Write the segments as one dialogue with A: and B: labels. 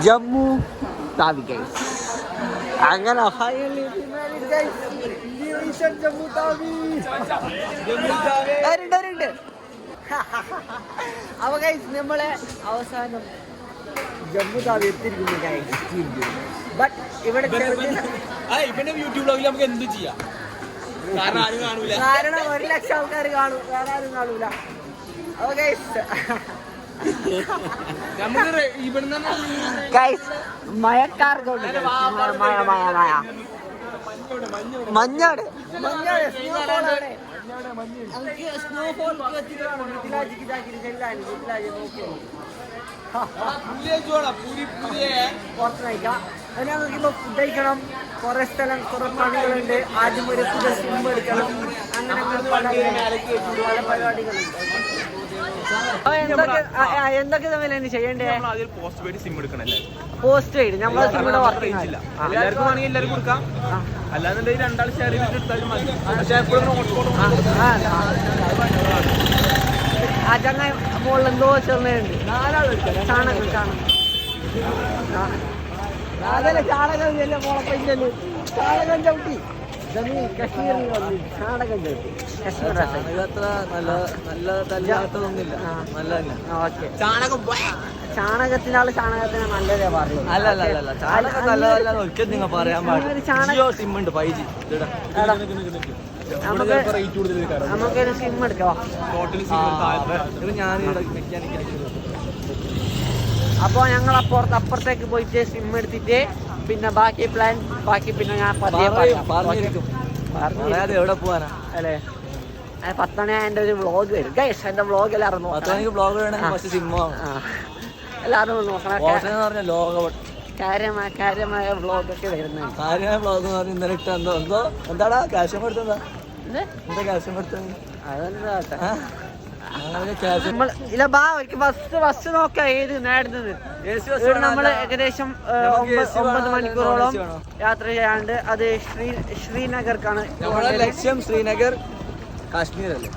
A: Jammu Tawi guys. അങ്ങനെ ജമ്മു താവി അപ്പൊ guys നമ്മളെ അവസാനം ജമ്മു താവി എത്തിയിരിക്കുന്നു ഗൈസ്. ബട്ട് ഇവിടെ
B: യൂട്യൂബ് ബ്ലോഗിൽ നമുക്ക് എന്ത് ചെയ്യാം,
A: കാരണം 1,00,000 ആൾക്കാർ കാണും, വേറെ ആരും കാണൂല. അപ്പൊ ഗൈസ് മഴക്കാർ കൊണ്ട് മഞ്ഞാട് പുറത്ത് കഴിക്കാം. അതിന് ഞങ്ങൾക്കിപ്പോ ഫുഡ് കഴിക്കണം. കുറെ സ്ഥലം, കുറെ പണികളുണ്ട്. ആദ്യം ഒരു പുതിയ സിം എടുക്കണം. അങ്ങനെ പല പരിപാടികളുണ്ട്. എന്തൊക്കെ തമ്മിലാണ് ചെയ്യേണ്ടേ?
B: പോസ്റ്റ് പെയ്ഡ് സിം എടുക്കണല്ലേ?
A: പോസ്റ്റ് പെയ്ഡ് നമ്മളെ സിമ്മിടെ വർക്ക്
B: എല്ലാവർക്കും വേണമെങ്കിൽ എല്ലാവരും കൊടുക്കാം. അല്ലാന്നുണ്ടെങ്കിൽ 2 ആൾ ഷെയർ ചെയ്തിട്ട് എടുത്താലും മതി. പക്ഷേ എപ്പോഴും
A: ആ ചങ്ങായി മുകളിൽ എന്തോ ചെറുതുണ്ട്. ചാണകം അതല്ലേ ചാണകം മുളപ്പില്ലല്ലോ. ചാണകം ചവിട്ടി കശ്മീരിൽ വന്നു. ചാണകം ചവിട്ടി കശ്മീർ ചാണകത്തിനാള് ചാണകത്തിന് നല്ലതേ പറഞ്ഞു. നമുക്കൊരു സിം എടുക്കാം. അപ്പോൾ ഞങ്ങൾ അപ്പുറത്തേക്ക് പോയിട്ട് സിം എടുത്തിട്ട് പിന്നെ ബാക്കി പ്ലാൻ പിന്നെ ഞാൻ
B: എവിടെ പോവാനാ
A: അല്ലേ? 10 മണി എൻ്റെ ഒരു വ്ളോഗ് വരും ഗൈസ്. എൻ്റെ വ്ളോഗ് എല്ലാവരും എല്ലാവരും നോക്കണം. കാര്യമായ വ്ളോഗൊക്കെ വരുന്നത്.
B: കാര്യമായ വ്ളോഗ് എന്ന് പറഞ്ഞാൽ ഇന്നലെ ഇട്ട എന്താടാ കാശം കൊടുത്തതാ? എന്താ കാശം കൊടുത്തത്?
A: അതെന്താ ബസ് നോക്കാം ഏത് നേടുന്നത്. നമ്മള് ഏകദേശം 9 മണിക്കൂറോളം യാത്ര ചെയ്യാണ്ട്. അത് ശ്രീനഗർക്കാണ്
B: ലക്ഷ്യം. ശ്രീനഗർ കാശ്മീർ അല്ലേ?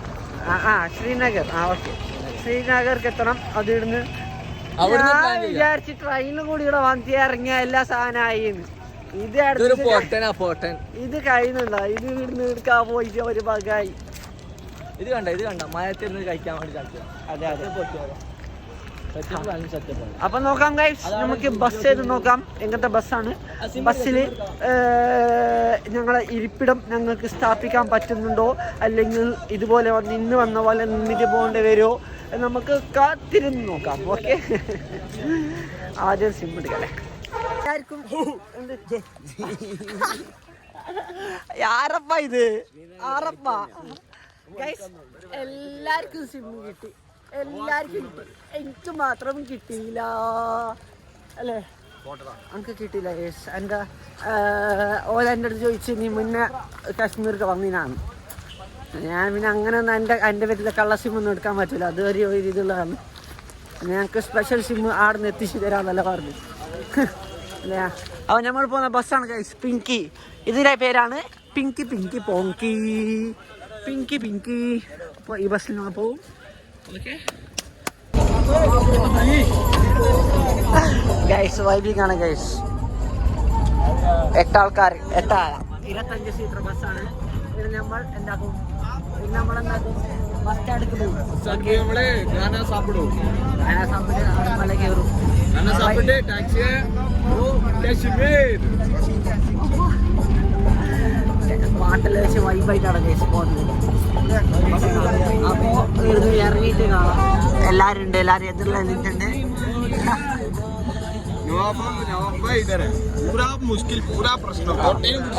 A: ശ്രീനഗർ. ഓക്കെ, ശ്രീനഗർക്ക് എത്തണം. അത് ഇവിടുന്ന് വിചാരിച്ച് ട്രെയിനിലും കൂടി ഇവിടെ വന്തി ഇറങ്ങിയ എല്ലാ സാധനമായി. ഇത് കഴിയുന്നുണ്ടോ? ഇത് ഇവിടുന്ന് എടുക്കാൻ പോയിട്ട് ഒരു ഭാഗമായി.
B: ഇത് കണ്ട മയത്തിരുന്ന് കഴിക്കാൻ വേണ്ടി.
A: അതെ. അപ്പൊ നോക്കാം ഗൈസ്, നമുക്ക് ബസ് ചെയ്ത് നോക്കാം എങ്ങനത്തെ ബസ്സാണ്. ബസ്സില് ഞങ്ങളെ ഇരിപ്പിടം ഞങ്ങൾക്ക് സ്ഥാപിക്കാൻ പറ്റുന്നുണ്ടോ, അല്ലെങ്കിൽ ഇതുപോലെ ഇന്ന് വന്ന പോലെ നിന്നിട്ട് പോകേണ്ടി വരുമോ, നമുക്ക് കാത്തിരുന്ന് നോക്കാം. ഓക്കെ, ആദ്യം സിം എടുക്കല്ലേ. ആരപ്പ ഇത്? ആറപ്പ ഗൈസ്, എല്ലാവർക്കും സിം കിട്ടി. എല്ലാവർക്കും കിട്ടി, എനിക്ക് മാത്രം കിട്ടിയില്ല അല്ലേ? എനിക്ക് കിട്ടിയില്ല ഗൈസ്. എൻ്റെ എൻ്റെ അടുത്ത് ചോദിച്ച് നീ മുന്നേ കാശ്മീർക്ക് വന്നിനാണ്. ഞാൻ പിന്നെ അങ്ങനെ ഒന്നും എൻ്റെ വീട്ടിലെ കള്ള സിം ഒന്നും എടുക്കാൻ പറ്റില്ല. അതുവരെ ഒരു ഇതുള്ളതാണ്. ഞങ്ങൾക്ക് സ്പെഷ്യൽ സിം ആടെ നിന്ന് എത്തിച്ചു തരാമെന്നല്ല പറഞ്ഞു അല്ലേ? അപ്പോൾ നമ്മൾ പോകുന്ന ബസ്സാണ് ഗൈസ്, പിങ്കി. ഇതിൻ്റെ പേരാണ് പിങ്കി പോങ്കി. പിങ്കി. അപ്പോൾ ഈ ബസ്സിൽ നമ്മൾ പോകും. ഓക്കെ ഗൈസ്, വൈബിംഗ് ആണ് ഗൈസ്. 8 ആൾക്കാർ, 25 സീറ്റർ ബസ്സാണ്. ഇത് നമ്മൾ എന്താക്കും? നമ്മളെന്താക്കും? ബസ് സ്റ്റാൻഡിലേക്ക് പോകും. മല കയറും. പാട്ടിൽ വെച്ച് വൈബായിട്ടാണ് ഗൈസ് പോകുന്നത്. അപ്പോൾ ഇറങ്ങിയിട്ട് കാണാം. എല്ലാവരും ഉണ്ട്, എല്ലാവരും എതിർല നിന്നിട്ടുണ്ട്.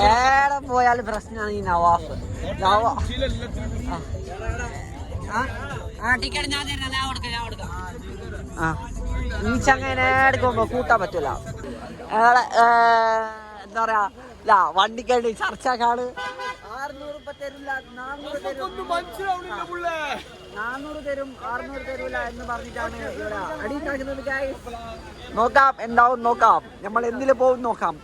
A: ഏടെ പോയാലും പ്രശ്നമാണ് ഈ നവാഫ്. ടിക്കറ്റ് ഞാൻ കൊടുക്കാം. ഈ ചങ്ങനെ എടുക്കുമ്പോ കൂട്ടാൻ പറ്റൂല. എന്താ പറയാ, വണ്ടിക്കണ്ടി ചർച്ചക്കാണ്. 600 തരില്ല, 400 തരും, 400 തരും, 600 തരൂല എന്ന് പറഞ്ഞിട്ടാണ് അടിയിട്ടാക്കുന്നത്. നോക്കാം എന്താവും, നോക്കാം. നമ്മൾ എന്തില് പോകും നോക്കാം.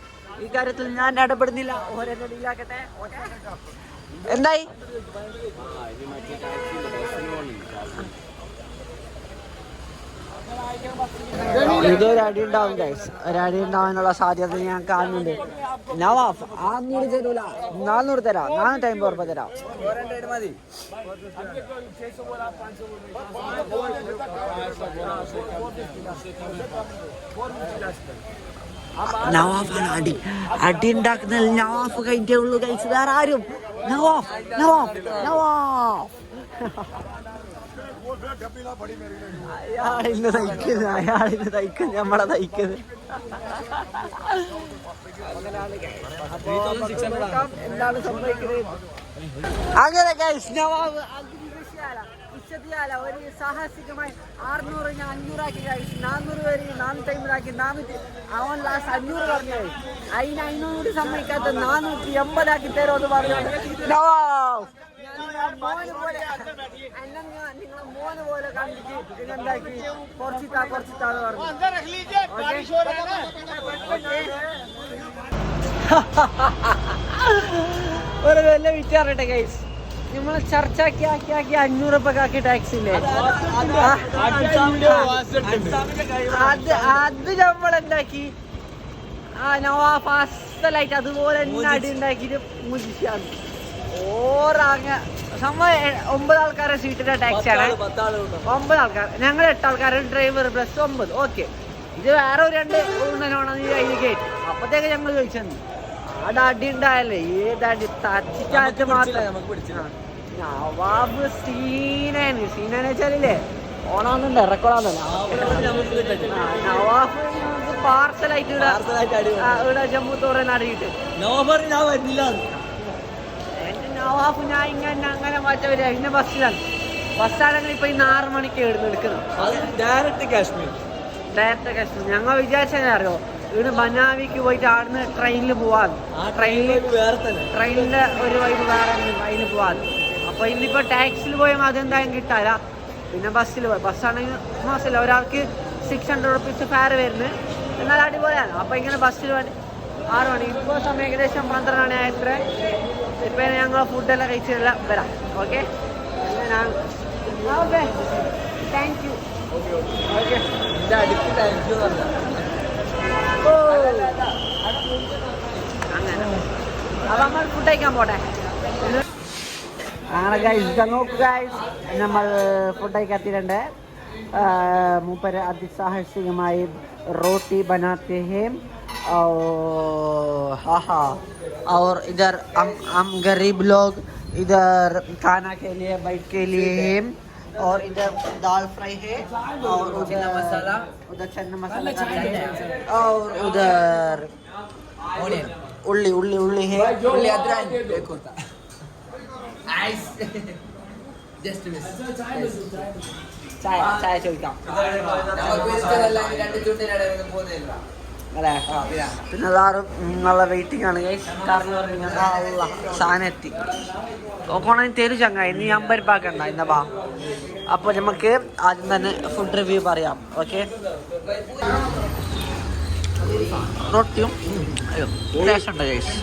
A: ഈ കാര്യത്തിൽ ഞാൻ ഇടപെടുന്നില്ല. ഓരോടിയിലാക്കട്ടെ. എന്തായി? ഇതൊരു അടി ഉണ്ടാവും ഗൈസ്, ഒരടി ഉണ്ടാവാനുള്ള സാധ്യത ഞാൻ കാണുന്നുണ്ട്. നവാഫ് 600 തരൂല, 400 തരാം, 450 രൂപ തരാം. നവാഫാണ് അടി ഉണ്ടാക്കുന്നത്. നവാഫ് കഴിഞ്ഞേ ഉള്ളൂ ഗൈസ്, വേറെ ആരും. നവാഫ് നവാഫ് നവാഫ് അയാളിന്ന് തയ്ക്കുന്നത് നമ്മളെ തയ്ക്കുന്നത്. എന്താണ് സംഭവിക്കുന്നത്? അങ്ങനെ ഗൈസ് നവാബ് ഒരു സാഹസികമായി 600 500 ആക്കി കഴിച്ചു, 400 പേര് 450 ആക്കി, 400. അവൻ ലാസ്റ്റ് 500 പറഞ്ഞു. അതിന് 500 സമ്മതിക്കാത്ത 480 ആക്കി തരുമോ എന്ന് പറഞ്ഞു. നവാബ് മോന് പോലെ നിങ്ങളെ മോന് പോലെ കണ്ടിട്ട് എന്താക്കി കുറച്ചിട്ടാന്ന് പറഞ്ഞു. ഒരു നല്ല വിറ്റാറട്ടെ ഗൈസ്, നമ്മളെ ചർച്ചയാക്കി ആക്കി 500 രൂപക്കാക്കി ടാക്സ് ഇല്ലേ, അത് നമ്മളെന്താക്കി നവാഫ് അസലായിട്ട് അതുപോലെ തന്നെ അടി ഉണ്ടാക്കിയിട്ട് മുജിച്ചാണ്. ഓറാങ്ങ സംഭവം 9 ആൾക്കാരെ സീറ്റിന്റെ ടാക്സി ആണ്. 9 ആൾക്കാർ, ഞങ്ങൾ 8 ആൾക്കാർ, ഡ്രൈവർ പ്ലസ് 9. ഓക്കെ, ഇത് വേറെ 2 ഉണ്ണനാണെന്ന് അതിൽ കയറ്റി. അപ്പത്തേക്ക് ഞങ്ങൾ ചോദിച്ചത് അവിടെ അടി ഉണ്ടായല്ലേ, ഏതടി തച്ചിച്ചാറ്റ് മാത്രം. നവാബ് സീനാന്ന് വെച്ചാലില്ലേ, ഓണാന്നുണ്ട് ഇറക്കോളാന്നല്ല. നവാബ് പാർസലായിട്ട് ഇവിടെ ജമ്മു തോറൻ അടിയിട്ട് നവാഫ് ഞാൻ അങ്ങനെ മാറ്റവര്. പിന്നെ ബസ്സാണെങ്കിൽ ഇപ്പൊ ഇന്ന് 6 മണിക്ക് എടുക്കുന്നത് ഡയറക്റ്റ് കാശ്മീർ. ഞങ്ങൾ വിചാരിച്ചാൽ അറിയോ, ഇവിടെ ബനാവിക്ക് പോയിട്ട് അവിടുന്ന് ട്രെയിനിൽ പോവാൻ, ട്രെയിനിന്റെ ഒരു വൈബ് വേറെ അതിന് പോവാൻ. അപ്പൊ ഇന്നിപ്പോ ടാക്സിയിൽ പോയാൽ അതെന്തായാലും കിട്ടാല. പിന്നെ ബസ്സാണെങ്കിൽ മാസമില്ല, ഒരാൾക്ക് 600 റുപ്പീസ് ഫെയർ വരുന്നത്. എന്നാൽ അടിപൊളിയാണ്. അപ്പൊ ഇങ്ങനെ ബസ്സിൽ 6 മണി, ഇപ്പോൾ സമയം ഏകദേശം 12 മണി ആയത്ര. ഇപ്പൊ ഞങ്ങൾ ഫുഡെല്ലാം കഴിച്ചെല്ലാം വരാം. Okay, okay, thank you. Okay, അങ്ങനെ അപ്പൊ നമ്മൾ ഫുഡ് കഴിക്കാൻ പോട്ടെ. അങ്ങനെ ഗൈസ് നോക്കൂ ഗൈസ്, നമ്മൾ ഫുഡ് കഴിക്കാത്തിട്ടുണ്ട്. മൂപ്പര് അതിസാഹസികമായി रोटी बनाते हैं और इधर हम गरीब लोग इधर खाना के लिए बैठ के लिए हैं. और इधर दाल फ्राई है और उधर मसाला, उधर चना मसाला और उधर उल्ली है, उल्ली अदरक देखो आइस जस्ट मिस ചായ ചോദിക്കാം അല്ലേ. പിന്നെ അതാറും നല്ല വെയിറ്റിംഗ് ആണ് കാരണം സാധനം എത്തി നോക്കണമെങ്കിൽ തരും ചങ്ങായി, നീ 50 രൂപ ആക്കണ്ട ഇന്ന ബാ. അപ്പോൾ നമുക്ക് ആദ്യം തന്നെ ഫുഡ് റിവ്യൂ പറയാം. ഓക്കെ, റൊട്ടിയും ടേസ്റ്റ് ഉണ്ട് ഗൈസ്.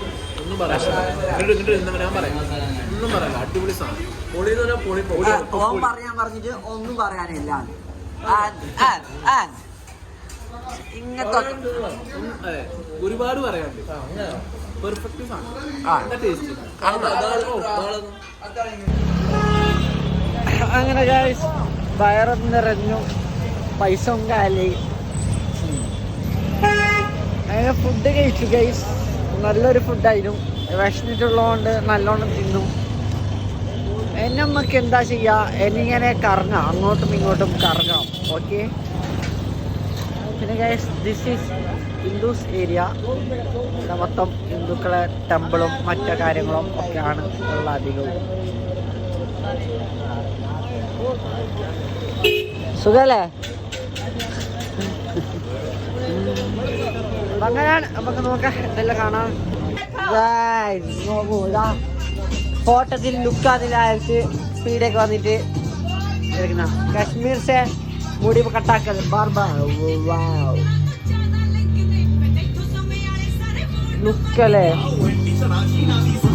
A: ഓൻ പറയാൻ പറഞ്ഞിട്ട് ഒന്നും പറയാനില്ല. ഇങ്ങനത്തെ
B: ഒരുപാട് പറയാനുണ്ട്.
A: അങ്ങനെ ഗൈസ് വയറും നിറഞ്ഞു, പൈസ കാലി. അങ്ങനെ ഫുഡ് കഴിച്ചു ഗൈസ്, നല്ലൊരു ഫുഡായിരുന്നു. വിശന്നിട്ടുള്ളതുകൊണ്ട് നല്ലോണം തിന്നു. നമുക്ക് എന്താ ചെയ്യുക, എന്നിങ്ങനെ കറങ്ങാം, അങ്ങോട്ടും ഇങ്ങോട്ടും കറങ്ങാം. ഓക്കെ, പിന്നെ guys this is Hindus area. മൊത്തം ഹിന്ദുക്കളെ ടെമ്പിളും മറ്റു കാര്യങ്ങളും ഒക്കെയാണ് ഉള്ള അധികവും. സുഖല്ലേ? അങ്ങനെയാണ്. നമുക്ക് നോക്കാം എന്തെല്ലാം കാണാം. നോക്കൂ, ഇതാ ഫോട്ടോത്തിൽ ലുക്കാതിലായിട്ട് സ്പീഡൊക്കെ വന്നിട്ട് എടുക്കുന്ന കാശ്മീർ സെ മുടി കട്ടാക്കൽ ബാർബർ ലുക്കല്ലേ.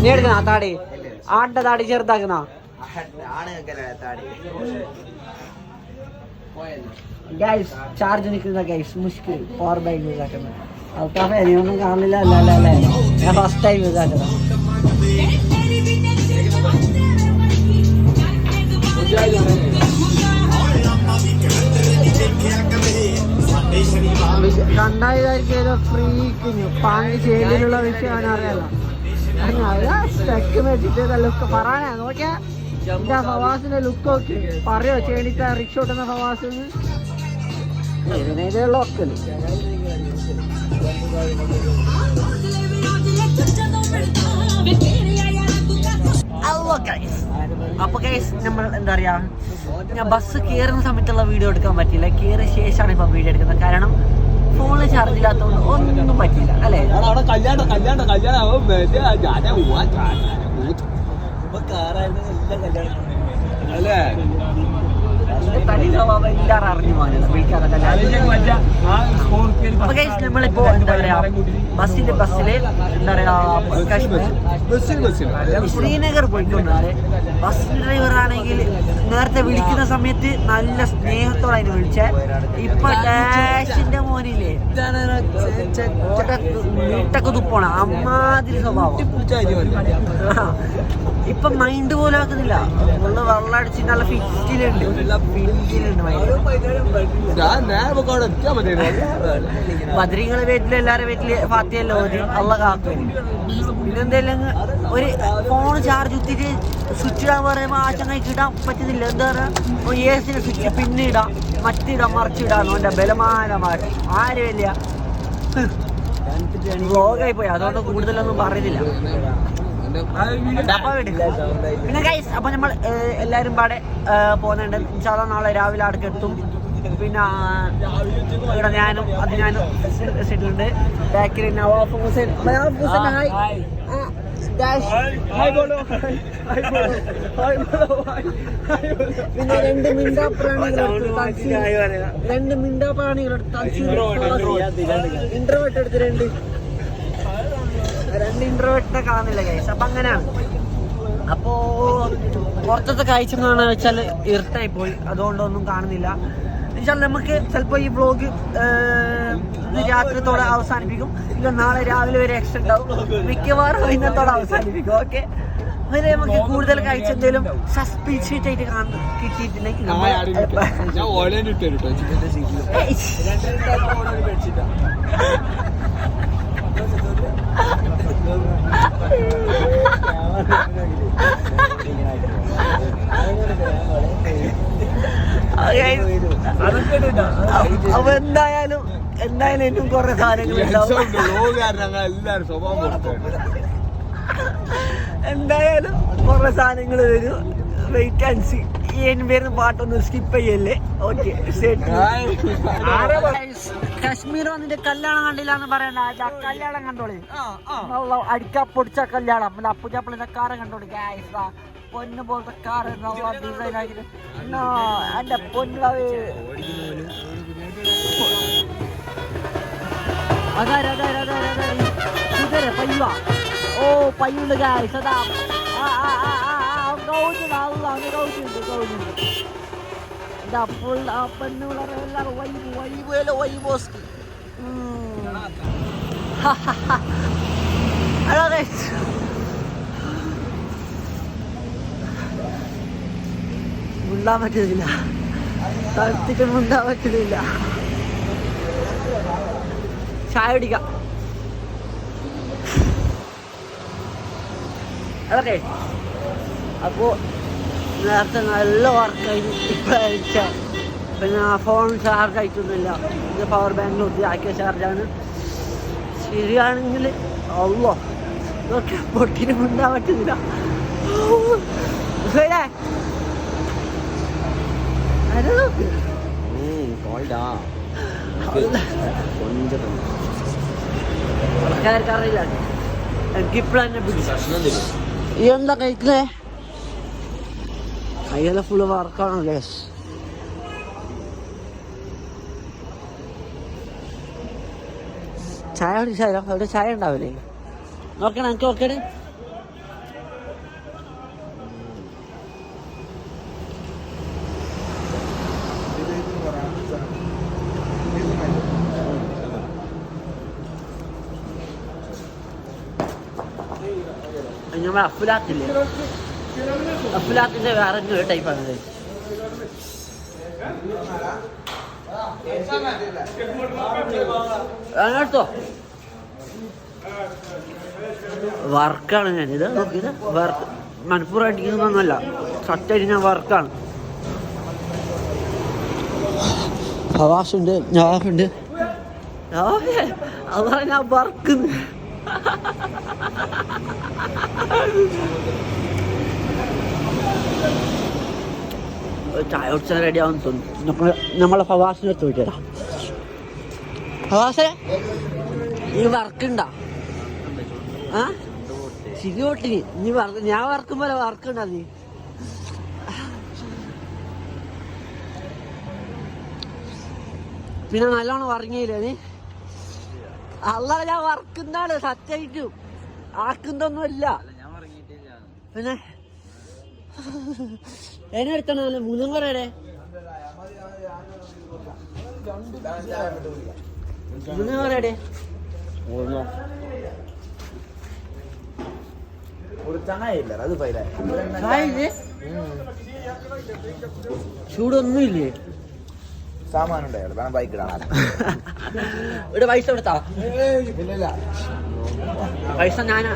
A: നീ എടുക്കുന്ന താടി ആണ്ട താടി ചെറുതാക്കുന്ന ഗൈസ് ചാർജ് നിൽക്കുന്ന ഗൈസ് മുഷ്കിൽ പവർ ബാങ്ക് യൂസ് ആക്കുന്നത് അൽത്താഫ് എനിയൊന്നും കാണില്ല അല്ലേ ഞാൻ ഫസ്റ്റ് ടൈം യൂസ് ആക്കുന്നത് കണ്ടായതായിരിക്കും ഫ്രീക്കിന് പാങ്ങി ചേലിലുള്ള വിഷയം അറിയാലോ സ്റ്റക്ക് വെച്ചിട്ട് ലുക്ക് പറയാനാ നോക്കിയാ എന്റെ ഫവാസിന്റെ ലുക്ക് നോക്കി പറയോ ചേണിത്ത റിക്ഷ ഓട്ടുന്ന ഫവാസിന് ഇതിനുള്ള ഒക്കല് അപ്പൊ ഗൈസ് നമ്മൾ എന്താ പറയാ ഞാൻ ബസ് കയറുന്ന സമയത്തുള്ള വീഡിയോ എടുക്കാൻ പറ്റില്ല കയറിയ ശേഷമാണ് ഇപ്പൊ വീഡിയോ എടുക്കുന്നത് കാരണം ഫോണിൽ ചാർജ് ഇല്ലാത്തതുകൊണ്ട് ഒന്നും പറ്റില്ല അല്ലേ തനി സ്വഭാവം എല്ലാവരും അറിഞ്ഞു പോകാനല്ല വിളിക്കാതെ നമ്മളിപ്പോ എന്താ പറയാ ബസ്സില് എന്താ പറയാ ശ്രീനഗർ പോയിക്കൊണ്ടാണ് ബസ് ഡ്രൈവർ ആണെങ്കിൽ നേരത്തെ വിളിക്കുന്ന സമയത്ത് നല്ല സ്നേഹത്തോടെ അതിന് വിളിച്ചേ ഇപ്പൊ ഡാഷിന്റെ മോനില്ലേ വീട്ടൊക്കെ തുപ്പോണ അമ്മാതിരി സ്വഭാവം ഇപ്പൊ മൈൻഡ് പോലും ആക്കുന്നില്ല നമ്മള് വെള്ളം അടിച്ച് നല്ല ഫിറ്റിലുണ്ട് ബദ്രീങ്ങളെ വീട്ടില് എല്ലാരും വീട്ടില് ഫാത്തിയല്ലോ ഓതി അള്ള കാക്കും പിന്നെന്തെല്ലാം ഒരു ഫോൺ ചാർജ് കുത്തിട്ട് സ്വിച്ച് ഇടാൻ പറയുമ്പോ ആച്ചങ്ങായിക്ക് ഇടാൻ പറ്റുന്നില്ല എന്താ പറയാ എസിന് സ്വിച്ച് പിന്നെ ഇടാം മറ്റിടാം മറിച്ചിടാന്ന് എന്റെ ബലമാനമാക്കി ആരും വലിയ വ്ലോഗായി പോയി അതുകൊണ്ട് കൂടുതലൊന്നും പറയുന്നില്ല പിന്നെ ഗൈസ് അപ്പൊ നമ്മൾ എല്ലാരും പാടെ പോകുന്നുണ്ട് ഇൻഷാല്ലാ നാളെ രാവിലെ അടക്കം എത്തും പിന്നെ ഇവിടെ ഞാനും സെറ്റുണ്ട് ബാക്കിൽ നവാഫ് ഹുസൈൻ പിന്നെ രണ്ട് മിണ്ടാപ്രാണികളെടുത്ത് ഇന്റർവെട്ട് എടുത്ത് രണ്ട് ഇന്റർവെട്ടിനെ കാണുന്നില്ല ഗൈസ് അപ്പൊ അങ്ങനെയാണ് അപ്പോ പുറത്തത്തെ കാഴ്ച കാണാന്ന് വെച്ചാൽ ഇരുട്ടായി പോയി അതുകൊണ്ടൊന്നും കാണുന്നില്ല നമുക്ക് ചിലപ്പോ ഈ വ്ലോഗ് രാത്രിത്തോടെ അവസാനിപ്പിക്കും ഇല്ല നാളെ രാവിലെ വരെ എക്സ്ട്രാ ഉണ്ടാവും മിക്കവാറും ഇന്നത്തോടെ അവസാനിപ്പിക്കും ഓക്കെ അങ്ങനെ നമുക്ക് കൂടുതൽ കാഴ്ച എന്തെങ്കിലും സസ്പീഷ്യസ് ആയിട്ട് കിട്ടിയിട്ടുണ്ടെങ്കിൽ അപ്പൊ എന്തായാലും ഇനിയും കുറെ സാധനങ്ങൾ എന്തായാലും കുറെ സാധനങ്ങൾ വരും വെയിറ്റ് ആൻഡ് സീ ഇനി വരുന്ന പാട്ടൊന്നും സ്കിപ്പ് ചെയ്യല്ലേ ഓക്കെ കാശ്മീർ വന്നിട്ട് കല്യാണം കണ്ടില്ല എന്ന് പറയണ്ട കല്യാണം കണ്ടോളി അടിക്കാ പൊടിച്ച കല്യാണം അപ്പുജാപ്പിളിന്റെ കാറ് കണ്ടോളി പൊന്ന് പോലത്തെ കാറ് ഡിസൈൻ ആക്കിട്ട് എന്റെ പൊന്നു പയ്യ ഓ പയ്യുണ്ട് ഗായ്സ് അതാ മുണ്ടാൻ പറ്റുന്നില്ല തണുത്തിട്ട് മുണ്ടാൻ പറ്റുന്നില്ല ചായ കുടിക്കാം അതെ അപ്പോ നേരത്തെ നല്ല വർക്കായിരുന്നു ഇപ്പോഴാഴ്ച പിന്നെ ഫോൺ ചാർജ് ആയിട്ടൊന്നുമില്ല ഇത് പവർ ബാങ്കിൽ ഒത്തി ആക്കിയ ചാർജാണ് ശരിയാണെങ്കിൽ അല്ലോ ഇതൊക്കെ പൊട്ടിന് മുണ്ടാൻ പറ്റുന്നില്ല ആൾക്കാർക്കറിയില്ല എനിക്കിപ്പോഴെന്നെ പിടിച്ചു ഈ എന്താ കഴിക്കലേ കയ്യെല്ലാം ഫുള്ള് വർക്കാണല്ലേ ചായ കുടിച്ചാലോ അവിടെ ചായ ഉണ്ടാവില്ലേ നോക്കണം എനിക്ക് നോക്കണേ
C: നമ്മുടെ അഫുലാത്തില്ലേ, അഫുലാത്തിന്റെ വേറെ ടൈപ്പാണ്. എടുത്തോ, വർക്കാണ് ഞാനിത് നോക്കിയത്. വർക്ക് മണിപ്പൂർ അടിക്കുന്നൊന്നുമല്ല, സത്യം ഞാൻ വർക്കാണ്. ഹവാസുണ്ട്, ഞാറുണ്ട്, അതാണ് ഞാൻ വർക്ക്. ചായ കുടിച്ചാൽ റെഡി ആവുമെന്ന് തോന്നുന്നു. നമ്മളെ ഫവാസിനെ എടുത്ത് വിട്ടേരാ. ഫവാസേ, ഈ വർക്കുണ്ടാ? ആ ശരി പൊട്ടിന് നീ വർക്ക്, ഞാൻ വർക്കുമ്പോൾ വർക്കുണ്ടാ നീ? പിന്നെ നല്ലോണം ഉറങ്ങിയില്ലേ നീ? അല്ല, ഞാൻ വർക്കുന്നാണ് സത്യമായിട്ടും, ആക്കുന്നൊന്നുമില്ല. പിന്നെ എന്നെ എടുത്തണ മുതുങ്ങറയുടെ മുതുങ്ങറയുടെ ചൂടൊന്നുമില്ലേ? ഇവിടെ പൈസ കൊടുത്താ? പൈസ ഞാനാ.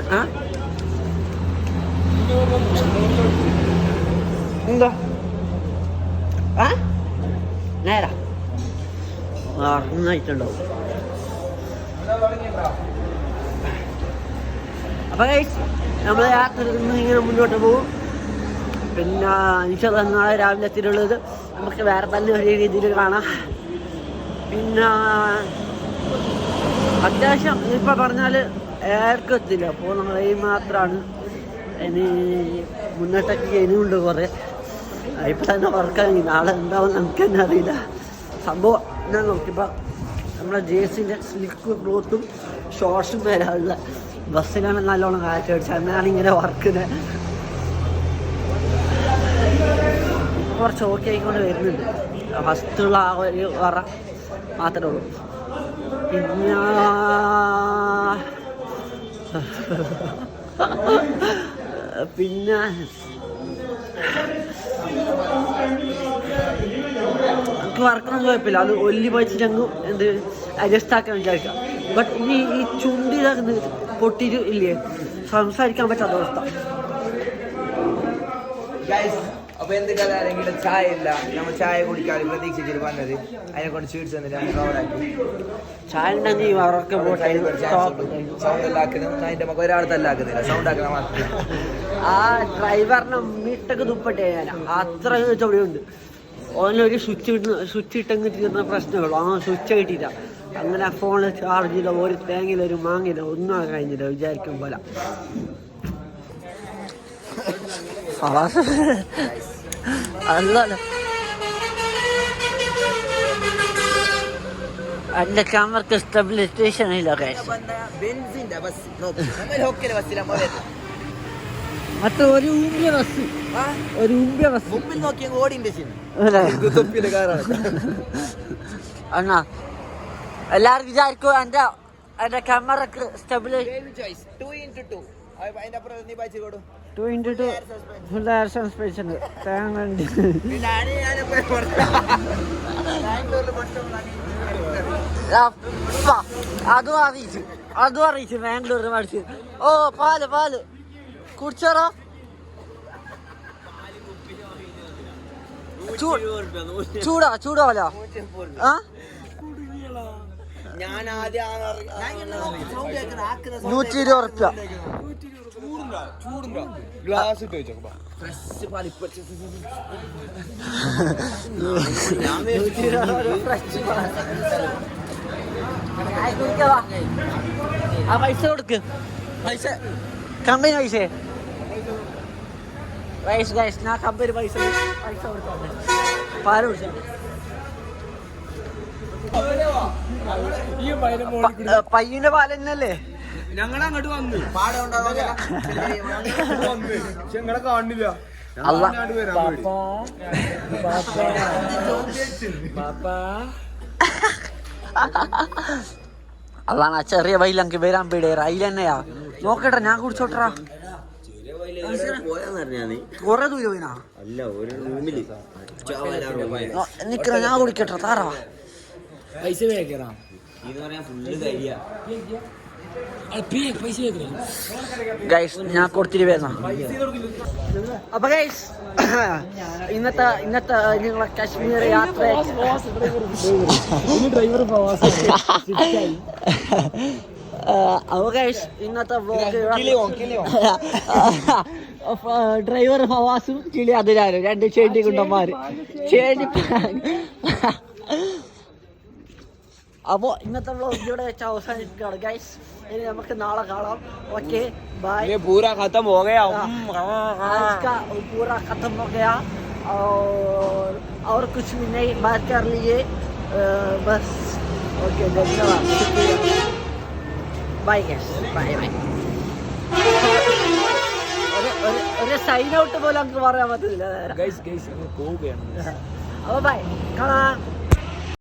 C: എന്താ നേരാ നന്നായിട്ടുണ്ടോ? അപ്പൊ നമ്മളെ യാത്ര ഇങ്ങനെ മുന്നോട്ട് പോകും. പിന്നെ നാളെ രാവിലെ എത്തിയിട്ടുള്ളത് നമുക്ക് വേറെ തന്നെ ഒരു രീതിയിൽ കാണാം. പിന്നെ അത്യാവശ്യം ഇപ്പം പറഞ്ഞാൽ ഏർക്കും എത്തില്ല. അപ്പോൾ നമ്മൾ ഈ മാത്രമാണ് ഇനി മുന്നോട്ടൊക്കെ ഇനിയുണ്ട് കുറേ. ഇപ്പം തന്നെ വർക്കായി, നാളെ എന്താവും നമുക്ക് തന്നെ അറിയില്ല. സംഭവം ഞാൻ നോക്കിയപ്പോൾ നമ്മളെ ജേഴ്സിൻ്റെ സ്ലിക്ക് ക്ലോത്തും ഷോർട്സും വരാനുള്ള ബസ്സിലാണ് നല്ലോണം കാറ്റ് അടിച്ചത്. എന്നാണ് ഇങ്ങനെ വർക്കിന് കുറച്ച് ഓക്കെ ആയിക്കൊണ്ട് വരുന്നുണ്ട്. ഫസ്റ്റുള്ള ആ ഒരു വറ മാത്രമേ ഉള്ളൂ. പിന്നെ നമുക്ക് വർക്കൊന്നും കുഴപ്പമില്ല, അത് ഒല്ലി പോയിച്ചിട്ടങ്ങ് എന്ത് അഡ്ജസ്റ്റ് ആക്കാൻ വിചാരിക്കാം. ബട്ട് ഇനി ഈ ചുണ്ടിതാകുന്ന പൊട്ടിയിട്ട് ഇല്ലേ, സംസാരിക്കാൻ പറ്റാത്ത അവസ്ഥ.
B: അപ്പൊ എന്ത് കഥ ചായ ഇല്ല, നമ്മൾ ചായ കുടിക്കാൻ പ്രതീക്ഷിച്ചിട്ട് വന്നത്, അതിനെ കൊണ്ട് സ്വീറ്റ്സ് തന്നിട്ട്
C: ചായ ഉണ്ടെങ്കിൽ അവർക്ക്
B: സൗണ്ട് എല്ലാക്കുന്നത് അതിന്റെ നമുക്ക് ഒരാൾ തല്ലാക്കുന്നില്ല, സൗണ്ട് ആക്കുന്ന മാത്രം.
C: ആ ഡ്രൈവറിനെ മീട്ടൊക്കെ ദുപ്പട്ടെ ഞാൻ അത്ര ചവിടിയുണ്ട്. ഓനൊരു സ്വിച്ച് ഇട്ടെങ്കിൽ തീർന്ന പ്രശ്നമുള്ളൂ. ആ സ്വിച്ച് കിട്ടിയില്ല. അങ്ങനെ ഫോണിൽ ചാർജ് ചെയ്ത ഒരു തേങ്ങയില്ല, ഒരു മാങ്ങില്ല, ഒന്നും കഴിഞ്ഞില്ല വിചാരിക്കും പോലെ. അല്ലല്ലോ എൻ്റെ ക്യാമറക്ക് സ്റ്റെബിലൈസേഷൻ ഇല്ല. മറ്റേ ഒരു ഊമ്പിയ ബസ്, ഒരു ഊമ്പിയ ബസ്
B: മുമ്പിൽ നോക്കിയ ഓടിന്റെ
C: അണ്ണാ എല്ലാവരും വിചാരിക്കും എൻ്റെ ക്യാമറക്ക് stabilise 2x2 full air suspension തേങ്ങ ഉണ്ട്. അതും അറിയിച്ചു ബാംഗ്ലൂരിൽ പഠിച്ചു. ഓ പാല് കുടിച്ചോറോ? ചൂടാവല ആ 120 ഉറുപ്പ്യ.
B: ഗ്ലാസ് ഇട്ട് വെച്ചോ.
C: ആ പൈസ കൊടുക്ക്, പൈസ കമ്പനി പൈസ ഞാൻ കമ്പനി പൈസ കൊടുക്കാം. പാല് കുടിച്ച പയ്യന്റെ പാല് തന്നെയല്ലേ?
B: ഞങ്ങളങ്ങോട്ട് വന്നു ഞങ്ങളെ കാണില്ല.
C: അതാണ് ചെറിയ വൈലങ്ക് വരാൻ പേടിയ അതിൽ തന്നെയാ. നോക്കട്ടെ, ഞാൻ കുടിച്ചോട്ടറാ.
D: പോയാന്ന് പറഞ്ഞാ
C: കൊറേ ദൂരം പോയിനാ
D: അല്ല ഒരു റൂമില്
C: നിക്കണ ഞാൻ കുടിക്കട്ടെ താറാവാ
E: പൈസ വേക്കണം
D: ഇത് പറയാൻ ഫുള്ള് കരിയാ
E: പൈസ വേക്കണം
C: ഗൈസ് ഞാൻ കൊടുത്തിട്ട് വരുന്ന അപ്പൊ ഗൈസ് ഇന്നത്തെ നിങ്ങളെ കാശ്മീർ യാത്ര
E: ഡ്രൈവർ
C: അപ്പൊ ഗൈസ് ഇന്നത്തെ ഡ്രൈവർ ഫവാസും ചിലി അതിരാനും 2 ചേണ്ടി കുണ്ടന്മാര് ചേണ്ടി. അപ്പോൾ ഇന്നത്തെ വ്ലോഗ് ഇവിടെ വെച്ച് അവസാനിപ്പിക്കുകയാണ് ഗൈസ്. ഇനി നമുക്ക് നാളെ കാണാം. Okay bye.
E: पूरा खत्म हो गया
C: आज का पूरा खत्म हो गया और कुछ भी नहीं बात कर लिए बस. ओके धन्यवाद शुक्रिया बाय गैस बाय बाय. ഒരു സൈൻ ഔട്ട് പോലെ നമുക്ക് പറയാൻ പറ്റില്ല.
E: ഗൈസ് പോവുകയാണ്
C: അപ്പോൾ ബൈ കാണാം.